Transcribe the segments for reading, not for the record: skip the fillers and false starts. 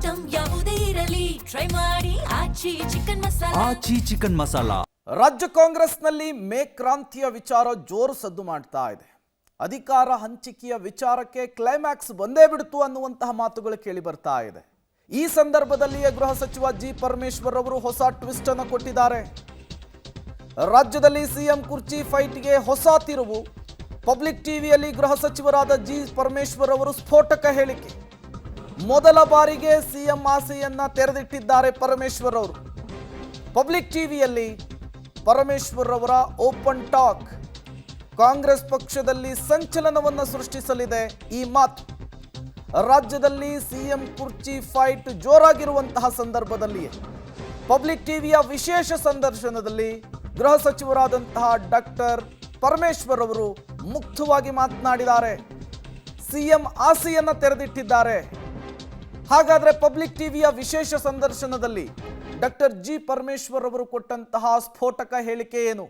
Item ಯಾವುದೇ ಇರಲಿ try ಮಾಡಿ ಆಚಿ ಚಿಕನ್ ಮಸಾಲಾ. ಆಚಿ ಚಿಕನ್ ಮಸಾಲಾ. ರಾಜ್ಯ ಕಾಂಗ್ರೆಸ್ನಲ್ಲಿ ಮೇಕ್ರಾಂತಿಯ ವಿಚಾರ ಜೋರು ಸದ್ದು ಮಾಡ್ತಾ ಇದೆ. ಅಧಿಕಾರ ಹಂಚಿಕೆಯ ವಿಚಾರಕ್ಕೆ ಕ್ಲೈಮ್ಯಾಕ್ಸ್ ಬಂದೇ ಬಿಡ್ತು ಅನ್ನುವಂತಹ ಮಾತುಗಳು ಕೇಳಿ ಬರ್ತಾ ಇದೆ. ಈ ಸಂದರ್ಭದಲ್ಲಿಯೇ ಗೃಹ ಸಚಿವ ಜಿ ಪರಮೇಶ್ವರ್ ಅವರು ಹೊಸ ಟ್ವಿಸ್ಟ್ ಅನ್ನು ಕೊಟ್ಟಿದ್ದಾರೆ. ರಾಜ್ಯದಲ್ಲಿ ಸಿಎಂ ಕುರ್ಚಿ ಫೈಟ್ಗೆ ಹೊಸ ತಿರುವು. ಪಬ್ಲಿಕ್ ಟಿವಿಯಲ್ಲಿ ಗೃಹ ಸಚಿವರಾದ ಜಿ ಪರಮೇಶ್ವರ್ ಅವರು ಸ್ಫೋಟಕ ಹೇಳಿಕೆ. ಮೊದಲ ಬಾರಿಗೆ ಸಿಎಂ ಆಸೆಯನ್ನ ತೆರೆದಿಟ್ಟಿದ್ದಾರೆ ಪರಮೇಶ್ವರ್ ಅವರು. ಪಬ್ಲಿಕ್ ಟಿವಿಯಲ್ಲಿ ಪರಮೇಶ್ವರ್ ಅವರ ಓಪನ್ ಟಾಕ್ ಕಾಂಗ್ರೆಸ್ ಪಕ್ಷದಲ್ಲಿ ಸಂಚಲನವನ್ನು ಸೃಷ್ಟಿಸಲಿದೆ. ಈ ಮಾತು ರಾಜ್ಯದಲ್ಲಿ ಸಿಎಂ ಕುರ್ಚಿ ಫೈಟ್ ಜೋರಾಗಿರುವಂತಹ ಸಂದರ್ಭದಲ್ಲಿಯೇ ಪಬ್ಲಿಕ್ ಟಿವಿಯ ವಿಶೇಷ ಸಂದರ್ಶನದಲ್ಲಿ ಗೃಹ ಸಚಿವರಾದಂತಹ ಡಾಕ್ಟರ್ ಪರಮೇಶ್ವರ್ ಅವರು ಮುಕ್ತವಾಗಿ ಮಾತನಾಡಿದ್ದಾರೆ. ಸಿಎಂ ಆಸೆಯನ್ನ ತೆರೆದಿಟ್ಟಿದ್ದಾರೆ. ಹಾಗಾದ್ರೆ ಪಬ್ಲಿಕ್ ಟಿವಿಯ ವಿಶೇಷ ಸಂದರ್ಶನದಲ್ಲಿ ಡಾಕ್ಟರ್ ಜಿ ಪರಮೇಶ್ವರ್ ಅವರು ಕೊಟ್ಟಂತಹ ಸ್ಫೋಟಕ ಹೇಳಿಕೆ ಏನು?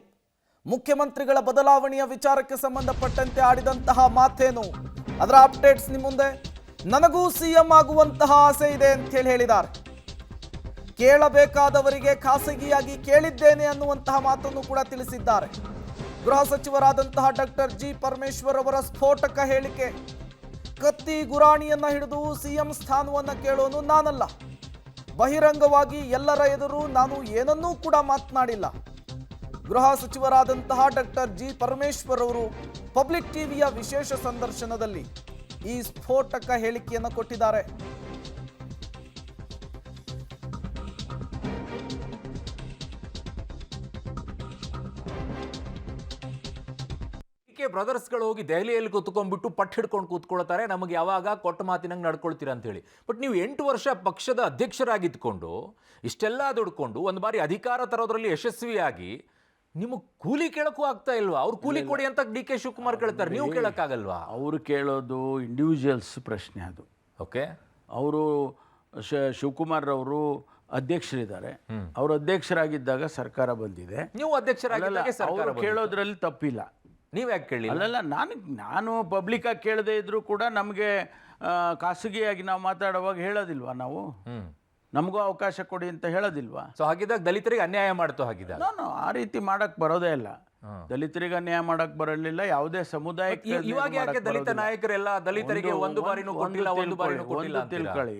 ಮುಖ್ಯಮಂತ್ರಿಗಳ ಬದಲಾವಣೆಯ ವಿಚಾರಕ್ಕೆ ಸಂಬಂಧಪಟ್ಟಂತೆ ಆಡಿದಂತಹ ಮಾತೇನು? ಅದರ ಅಪ್ಡೇಟ್ಸ್ ನಿಮ್ಮ ಮುಂದೆ. ನನಗೂ ಸಿಎಂ ಆಗುವಂತಹ ಆಸೆ ಇದೆ ಅಂತ ಹೇಳಿದ್ದಾರೆ. ಕೇಳಬೇಕಾದವರಿಗೆ ಖಾಸಗಿಯಾಗಿ ಕೇಳಿದ್ದೇನೆ ಅನ್ನುವಂತಹ ಮಾತನ್ನು ಕೂಡ ತಿಳಿಸಿದ್ದಾರೆ. ಗೃಹ ಸಚಿವರಾದಂತಹ ಡಾಕ್ಟರ್ ಜಿ ಪರಮೇಶ್ವರ್ ಅವರ ಸ್ಫೋಟಕ ಹೇಳಿಕೆ. ಕತ್ತಿ ಗುರಾಣಿಯನ್ನ ಹಿಡಿದು ಸಿಎಂ ಸ್ಥಾನವನ್ನ ಕೇಳೋನು ನಾನಲ್ಲ. ಬಹಿರಂಗವಾಗಿ ಎಲ್ಲರ ಎದುರು ನಾನು ಏನನ್ನೂ ಕೂಡ ಮಾತನಾಡಿಲ್ಲ. ಗೃಹ ಸಚಿವರಾದಂತಹ ಡಾಕ್ಟರ್ ಜಿ ಪರಮೇಶ್ವರ್ ಅವರು ಪಬ್ಲಿಕ್ ಟಿವಿಯ ವಿಶೇಷ ಸಂದರ್ಶನದಲ್ಲಿ ಈ ಸ್ಫೋಟಕ ಹೇಳಿಕೆಯನ್ನು ಕೊಟ್ಟಿದ್ದಾರೆ. ಬ್ರದರ್ಸ್ಗಳು ಹೋಗಿ ದೆಹಲಿಯಲ್ಲಿ ಕೂತ್ಕೊಂಡ್ಬಿಟ್ಟು ಪಟ್ಟು ಹಿಡ್ಕೊಂಡು ಕೂತ್ಕೊಳ್ತಾರೆ, ನಮಗೆ ಯಾವಾಗ ಕೊಟ್ಟ ಮಾತಿನಂಗೆ ನಡ್ಕೊಳ್ತೀರಾ ಅಂತ ಹೇಳಿ. ಬಟ್ ನೀವು 8 ವರ್ಷ ಪಕ್ಷದ ಅಧ್ಯಕ್ಷರಾಗಿದ್ದುಕೊಂಡು ಇಷ್ಟೆಲ್ಲ ದುಡ್ಕೊಂಡು ಒಂದು ಬಾರಿ ಅಧಿಕಾರ ತರೋದ್ರಲ್ಲಿ ಯಶಸ್ವಿಯಾಗಿ ನಿಮಗೆ ಕೂಲಿ ಕೇಳಕ್ಕೂ ಆಗ್ತಾ ಇಲ್ವಾ? ಅವ್ರು ಕೂಲಿ ಕೊಡಿ ಅಂತ ಡಿ ಕೆ ಶಿವಕುಮಾರ್ ಕೇಳ್ತಾರೆ, ನೀವು ಕೇಳಕ್ಕಾಗಲ್ವಾ? ಅವರು ಕೇಳೋದು ಇಂಡಿವಿಜುವಲ್ಸ್ ಪ್ರಶ್ನೆ ಅದು. ಓಕೆ, ಅವರು ಶಿವಕುಮಾರ್ ಅವರು ಅಧ್ಯಕ್ಷರಿದ್ದಾರೆ. ಅವರು ಅಧ್ಯಕ್ಷರಾಗಿದ್ದಾಗ ಸರ್ಕಾರ ಬಂದಿದೆ. ನೀವು ಅಧ್ಯಕ್ಷರಾಗಿದ್ದಾಗ ಸರ್ಕಾರ ಅವರು ಕೇಳೋದ್ರಲ್ಲಿ ತಪ್ಪಿಲ್ಲ. ನೀವು ಯಾಕೆ ಕೇಳಿ? ಅಲ್ಲಲ್ಲ, ನಾನು ಪಬ್ಲಿಕ್ಕಾಗಿ ಕೇಳದೇ ಇದ್ರೂ ಕೂಡ ನಮಗೆ ಖಾಸಗಿಯಾಗಿ ನಾವು ಮಾತಾಡುವಾಗ ಹೇಳೋದಿಲ್ವಾ? ನಾವು ನಮಗೂ ಅವಕಾಶ ಕೊಡಿ ಅಂತ ಹೇಳೋದಿಲ್ವಾ? ಸೊ ಹಾಗಿದ್ದಾಗ ದಲಿತರಿಗೆ ಅನ್ಯಾಯ ಮಾಡ್ತು ಹಾಗಿದ್ದಾಗ? ನಾನು ಆ ರೀತಿ ಮಾಡಕ್ ಬರೋದೇ ಇಲ್ಲ. ದಲಿತರಿಗೆ ಅನ್ಯಾಯ ಮಾಡಕ್ ಬರಲಿಲ್ಲ. ಯಾವುದೇ ಸಮುದಾಯಕ್ಕೆ ಇವಾಗ ಯಾಕೆ ದಲಿತ ನಾಯಕರೆಲ್ಲ ದಲಿತರಿಗೆ ಒಂದು ಬಾರಿನೂ ಕೊಟ್ಟಿಲ್ಲ, ಒಂದು ಬಾರಿನೂ ಕೊಟ್ಟಿಲ್ಲ ಅಂತ ತಿಳ್ಕೊಳ್ಳಿ.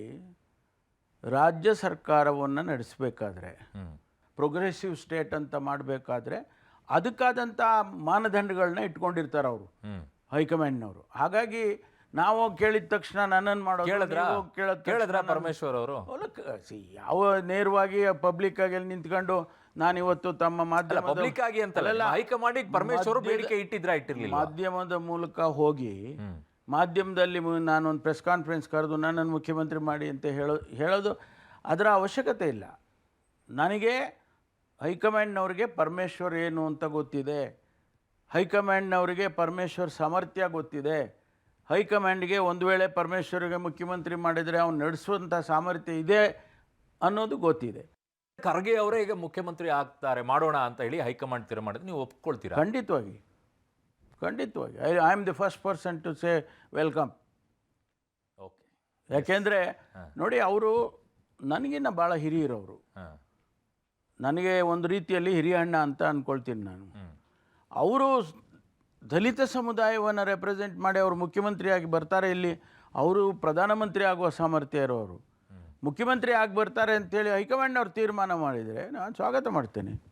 ರಾಜ್ಯ ಸರ್ಕಾರವನ್ನ ನಡೆಸಬೇಕಾದ್ರೆ, ಪ್ರೋಗ್ರೆಸಿವ್ ಸ್ಟೇಟ್ ಅಂತ ಮಾಡಬೇಕಾದ್ರೆ ಅದಕ್ಕಾದಂಥ ಮಾನದಂಡಗಳನ್ನ ಇಟ್ಕೊಂಡಿರ್ತಾರೆ ಅವರು, ಹೈಕಮಾಂಡ್ನವರು. ಹಾಗಾಗಿ ನಾವು ಕೇಳಿದ ತಕ್ಷಣ ನನ್ನನ್ನು ಮಾಡೋ ಕೇಳಿದ್ರ ಪರಮೇಶ್ವರ್ ಅವರು ಯಾವ ನೇರವಾಗಿ ಪಬ್ಲಿಕ್ ಆಗಿ ನಿಂತ್ಕೊಂಡು ನಾನಿವತ್ತು ತಮ್ಮ ಮಾಧ್ಯಮ ಪಬ್ಲಿಕ್ ಆಗಿ ಅಂತಲ್ಲ, ಹೈಕಮಾಂಡಿಗೆ ಪರಮೇಶ್ವರ್ ಬೇಡಿಕೆ ಇಟ್ಟಿರ್ಲಿಲ್ಲ. ಮಾಧ್ಯಮದ ಮೂಲಕ ಹೋಗಿ ಮಾಧ್ಯಮದಲ್ಲಿ ನಾನೊಂದು ಪ್ರೆಸ್ ಕಾನ್ಫರೆನ್ಸ್ ಕರೆದು ನನ್ನನ್ನು ಮುಖ್ಯಮಂತ್ರಿ ಮಾಡಿ ಅಂತ ಹೇಳೋದು ಅದರ ಅವಶ್ಯಕತೆ ಇಲ್ಲ. ನನಗೆ ಹೈಕಮಾಂಡ್ನವ್ರಿಗೆ ಪರಮೇಶ್ವರ್ ಏನು ಅಂತ ಗೊತ್ತಿದೆ. ಹೈಕಮಾಂಡ್ನವರಿಗೆ ಪರಮೇಶ್ವರ್ ಸಾಮರ್ಥ್ಯ ಗೊತ್ತಿದೆ. ಹೈಕಮಾಂಡ್ಗೆ ಒಂದು ವೇಳೆ ಪರಮೇಶ್ವರ್ಗೆ ಮುಖ್ಯಮಂತ್ರಿ ಮಾಡಿದರೆ ಅವ್ನು ನಡೆಸುವಂಥ ಸಾಮರ್ಥ್ಯ ಇದೆ ಅನ್ನೋದು ಗೊತ್ತಿದೆ. ಖರ್ಗೆ ಅವರೇ ಈಗ ಮುಖ್ಯಮಂತ್ರಿ ಆಗ್ತಾರೆ ಮಾಡೋಣ ಅಂತ ಹೇಳಿ ಹೈಕಮಾಂಡ್ ತೀರ್ಮಾನ ಮಾಡಿದ್ರೆ ನೀವು ಒಪ್ಕೊಳ್ತೀರಾ? ಖಂಡಿತವಾಗಿ. I am the first person to say welcome. Okay, ಯಾಕೆಂದರೆ ನೋಡಿ, ಅವರು ನನಗಿನ್ನ ಭಾಳ ಹಿರಿಯರವರು. ನನಗೆ ಒಂದು ರೀತಿಯಲ್ಲಿ ಹಿರಿಯ ಅಣ್ಣ ಅಂತ ಅಂದ್ಕೊಳ್ತೀನಿ ನಾನು. ಅವರು ದಲಿತ ಸಮುದಾಯವನ್ನು ರೆಪ್ರೆಸೆಂಟ್ ಮಾಡಿ ಅವರು ಮುಖ್ಯಮಂತ್ರಿಯಾಗಿ ಬರ್ತಾರೆ. ಇಲ್ಲಿ ಅವರು ಪ್ರಧಾನಮಂತ್ರಿ ಆಗುವ ಸಾಮರ್ಥ್ಯ ಇರೋರು. ಮುಖ್ಯಮಂತ್ರಿ ಆಗಿ ಬರ್ತಾರೆ ಅಂತೇಳಿ ಹೈಕಮಾಂಡ್ನವ್ರು ತೀರ್ಮಾನ ಮಾಡಿದರೆ ನಾನು ಸ್ವಾಗತ ಮಾಡ್ತೇನೆ.